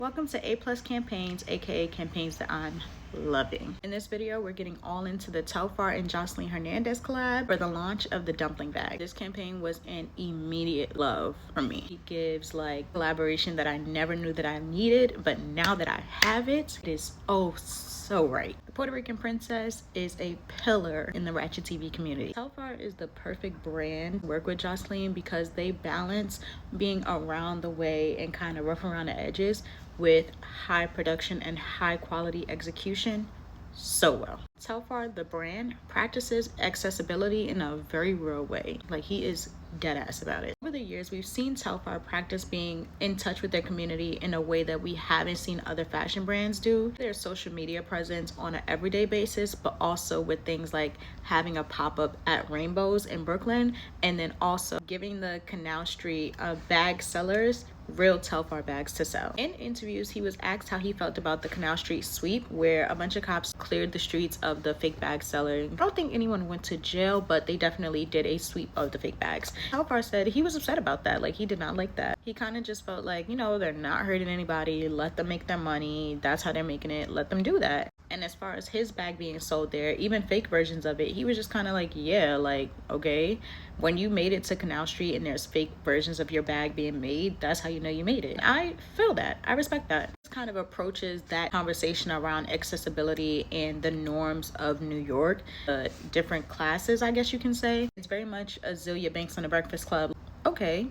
Welcome to A Plus Campaigns, aka campaigns that I'm loving. In this video, we're getting all into the Telfar and Joseline Hernandez collab for the launch of the dumpling bag. This campaign was an immediate love for me. He gives like collaboration that I never knew that I needed, but now that I have it, it is oh so right. The Puerto Rican princess is a pillar in the Ratchet TV community. Telfar is the perfect brand to work with Joseline because they balance being around the way and kind of rough around the edges with high production and high quality execution so well. Telfar, the brand, practices accessibility in a very real way. Like, he is dead ass about it. Over the years, we've seen Telfar practice being in touch with their community in a way that we haven't seen other fashion brands do. Their social media presence on an everyday basis, but also with things like having a pop-up at Rainbows in Brooklyn, and then also giving the Canal Street bag sellers real Telfar bags to sell. In interviews, he was asked how he felt about the Canal Street sweep, where a bunch of cops cleared the streets of the fake bag seller. I don't think anyone went to jail, but they definitely did a sweep of the fake bags. Telfar said he was upset about that. Like, he did not like that. He kind of just felt like, you know, they're not hurting anybody. Let them make their money. That's how they're making it. Let them do that. And as far as his bag being sold there, even fake versions of it, he was just kind of like, yeah, like, okay, when you made it to Canal Street and there's fake versions of your bag being made, that's how you know you made it. I feel that. I respect that. This kind of approaches that conversation around accessibility and the norms of New York, the different classes, I guess you can say. It's very much a Azealia Banks on the Breakfast Club. Okay,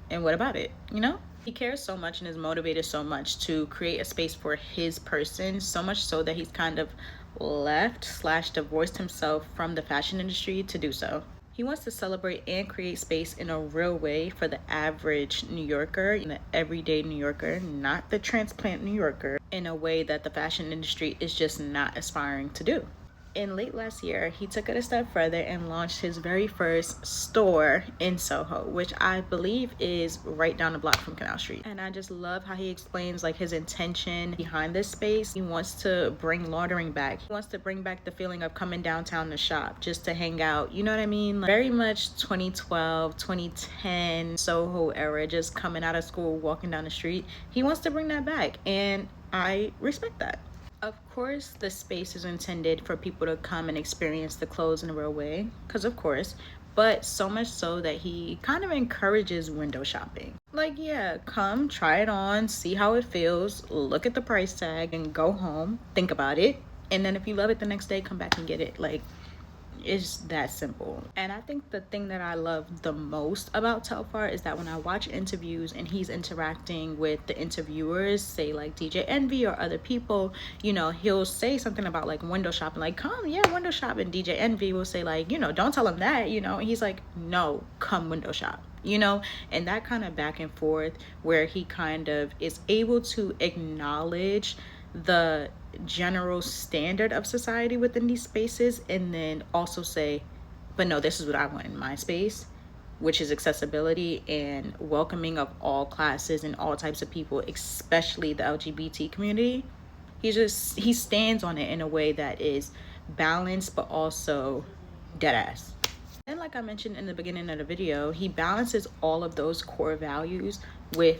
and what about it, you know? He cares so much and is motivated so much to create a space for his person, so much so that he's kind of left/divorced himself from the fashion industry to do so. He wants to celebrate and create space in a real way for the average New Yorker, the everyday New Yorker, not the transplant New Yorker, in a way that the fashion industry is just not aspiring to do. In late last year, he took it a step further and launched his very first store in Soho, which I believe is right down the block from Canal Street. And I just love how he explains like his intention behind this space. He wants to bring laundering back. He wants to bring back the feeling of coming downtown to shop, just to hang out. You know what I mean? Like, very much 2012, 2010 Soho era, just coming out of school, walking down the street. He wants to bring that back, and I respect that. Of course, the space is intended for people to come and experience the clothes in a real way, because of course, but so much so that he kind of encourages window shopping. Like, yeah, come try it on, see how it feels, look at the price tag, and go home, think about it, and then if you love it the next day, come back and get it. Like, it's that simple. And I think the thing that I love the most about Telfar is that when I watch interviews and he's interacting with the interviewers, say like DJ Envy or other people, you know, he'll say something about like window shopping, like, come, yeah, window shop. And DJ Envy will say like, you know, don't tell him that, you know, and he's like, no, come window shop, you know. And that kind of back and forth where he kind of is able to acknowledge the general standard of society within these spaces, and then also say, but no, this is what I want in my space, which is accessibility and welcoming of all classes and all types of people, especially the LGBT community. He stands on it in a way that is balanced but also dead ass. And like I mentioned in the beginning of the video, he balances all of those core values with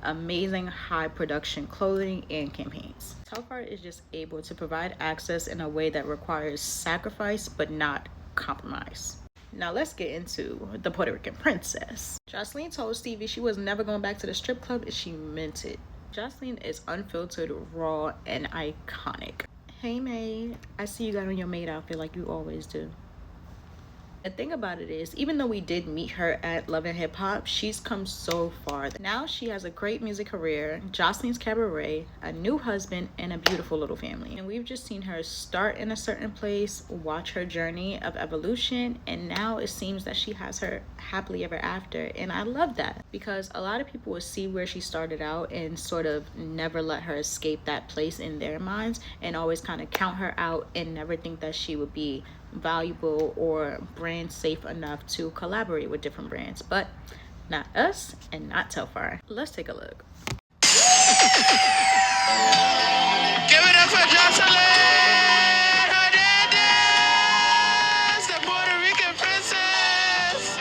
amazing high production clothing and campaigns. Telfar is just able to provide access in a way that requires sacrifice but not compromise. Now let's get into the Puerto Rican princess. Joseline told Stevie she was never going back to the strip club, and she meant it. Joseline is unfiltered, raw, and iconic. Hey maid, I see you got on your maid outfit like you always do. The thing about it is, even though we did meet her at Love and Hip Hop, she's come so far. Now she has a great music career, Joseline's Cabaret, a new husband, and a beautiful little family. And we've just seen her start in a certain place, watch her journey of evolution, and now it seems that she has her happily ever after. And I love that, because a lot of people will see where she started out and sort of never let her escape that place in their minds, and always kind of count her out and never think that she would be valuable or brand safe enough to collaborate with different brands. But not us and not Telfar. Let's take a look. Give it up for Joseline Hernandez, the Puerto Rican princess.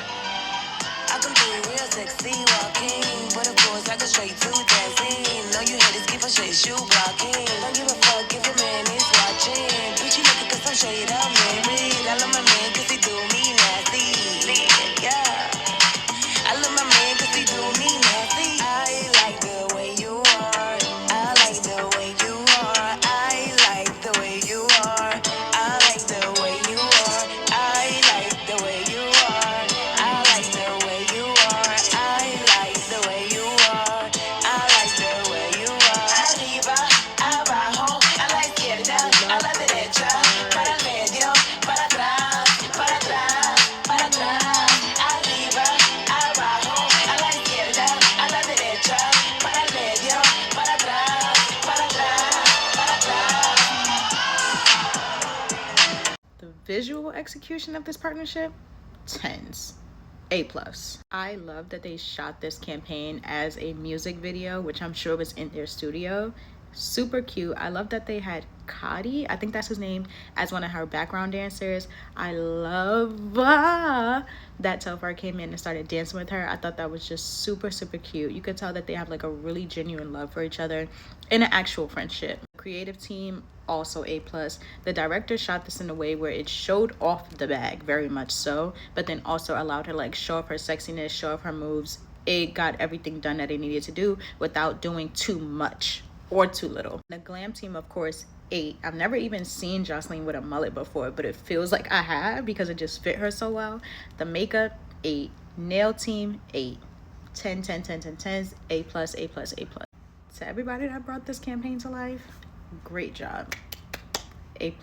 I can be real sexy walking, but of course I go straight to dancing. Know you some shade, shoe blocking. Don't give a fuck if your man is watching. Bitch, you looking for some shade, I'm married. I love my man cause he do me nasty. Yeah. I love my man cause he do me nasty. I like the way you are. I like the way you are. I like the way you are. I like the way you are. I like the way you are. I like the way you are. I like the way you are. I like the way you are. Arriba, abajo. I like izquierda, a la derecha. Para el medio, para atrás, para atrás, para atrás. Arriba, abajo. A la izquierda, a la derecha. Para el medio, para atrás, para atrás, para atrás. The visual execution of this partnership, 10s. A+. I love that they shot this campaign as a music video, which I'm sure was in their studio. Super cute. I love that they had Kadi, I think that's his name, as one of her background dancers. I love that Telfar came in and started dancing with her. I thought that was just super, super cute. You could tell that they have like a really genuine love for each other and an actual friendship. Creative team, also A+. The director shot this in a way where it showed off the bag, very much so, but then also allowed her like show off her sexiness, show off her moves. It got everything done that it needed to do without doing too much or too little. The glam team, of course, 8. I've never even seen Joseline with a mullet before, but it feels like I have because it just fit her so well. The makeup, 8. Nail team, 8. 10, 10, 10, 10, 10s, A+, A+, A+. To everybody that brought this campaign to life, great job. A+.